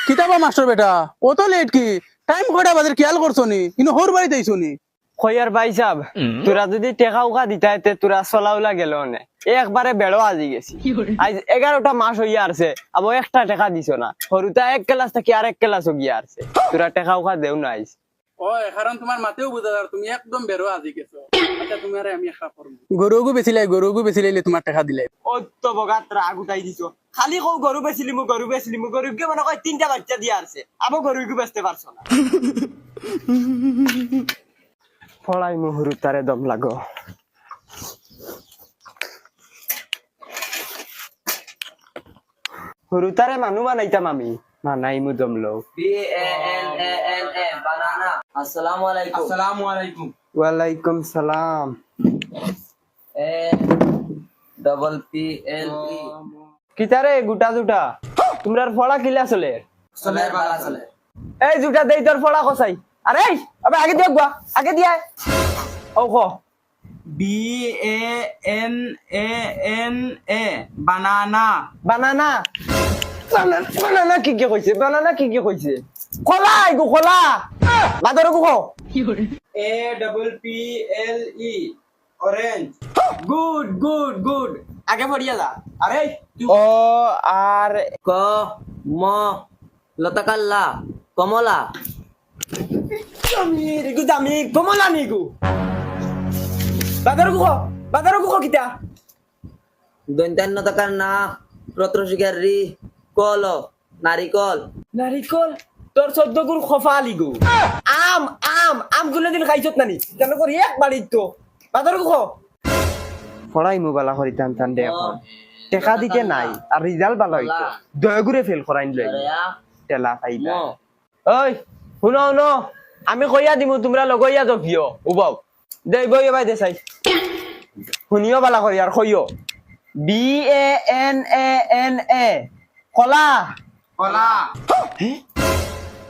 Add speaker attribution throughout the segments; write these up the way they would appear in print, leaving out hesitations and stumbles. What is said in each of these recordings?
Speaker 1: কিতাবা master বেটা অত late কি টাইম কয়টা বাজে খেয়াল করছো নি কিন্তু হোর বাড়িতে আইছো নি
Speaker 2: খয়ার ভাই সাহেব তোরা যদি টেকা উকা দিতাইতে তোরা চলাউলা গেল নে একবারে বেড়ো আজি গেছি আজ 11টা মাস হইয়া আসছে আবার একটা টাকা দিছ না সরুতা এক ক্লাস থেকে আরেক ক্লাস গিয়া আসছে তোরা টাকা উকা দেও না আইস
Speaker 1: ওই কারণ তোমার মাতেও বুঝা যার তুমি একদম বেরো আজি গেছো আচ্ছা তুমি আরে আমি একটা করব গরুগু বেচিলাইলে তোমার টাকা দিলাই
Speaker 2: ও তো বগাত্রা আগুটাই দিছো খালি কও গরু বেচিলিমু গরুকে মনে কয় 3টা বাচ্চা দিয়া আসছে আবার গরুকে বেচতে পারছো না ফলাই মুহুরু তারে দম লাগো হুরুতারে মানু বানাইতাম আমি মানাই মু দম লো
Speaker 3: BANANA banana. Assalamualaikum.
Speaker 1: আসসালামু আলাইকুম
Speaker 2: ওয়ালাইকুম সালাম
Speaker 3: PLE.
Speaker 2: কিতারে গুটা জুটা তোমরার ফড়া কিলা চলে
Speaker 3: Soler bala soler.
Speaker 2: এই জুটা দেই তোর ফড়া কসাই আরে এই আবে আগে দিয়া গা আগে দিয়া ও ক
Speaker 1: BANANA বানানা
Speaker 2: বানানা বানানা কি কি কইছে কলা আইগো কলা বাদর কো
Speaker 1: APPLE অরেঞ্জ গুড
Speaker 2: আগে পড়িয়া যা আরে ও আর
Speaker 3: K mo lotakalla komola.
Speaker 2: দামি কমলা নিগু বাদর কো কিতা
Speaker 3: Dontan notakar na protrosigari kolo narikol.
Speaker 2: নারিকল তোর 14 গুণ খফা আলিগু আম গুলো দিন খাইছত নানি কেন করি এক বাড়ি তো বাদর কো পড়াই মোবাইল করি টান দে এখন টাকা দিতে নাই আর রিজাল্ট ভালো হইতো দয়া করে ফেল করাইন লই
Speaker 3: Ya.
Speaker 2: তেলা খাইলা
Speaker 3: Mo.
Speaker 2: ওই শুনো আমি কইয়া দিমু তোমরা লগইয়া জকিও উবাও দেই বই ভাই দেসাই শুনিও বালা করি আর কইও BANANA কলা
Speaker 1: কলা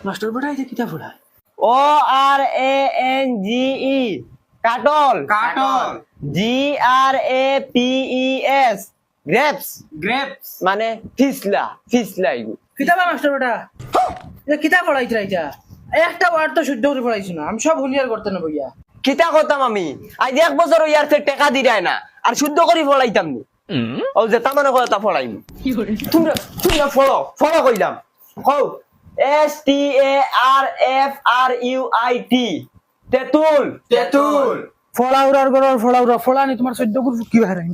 Speaker 1: মাস্টার বেটা এটা কিতা পড়া
Speaker 2: ORANGE কাটল
Speaker 1: কাটল
Speaker 2: GRAPES গ্রেপস
Speaker 1: গ্রেপস
Speaker 2: মানে ফিসলা ইগু
Speaker 4: কিতাবা মাস্টার বেটা এটা কিতাব পড়াইছে রাইতা একটা ওয়ার্ড তো শুদ্ধ করে পড়াইছ না আমি সব হুলিয়ার করতে না বইয়া
Speaker 2: কিতা করতাম আমি আজ 1 বছর ইয়ার থেকে টাকা দিরাই না আর শুদ্ধ করে ফলাইতাম নি ও যে তামানে কথা ফলাইম তোমরা ফলো কইলাম কও STARFRUIT তেতুল
Speaker 4: ফলাউরার গড় ফলাউরা ফলানি তোমার 14 গুণ কি বাহির আইন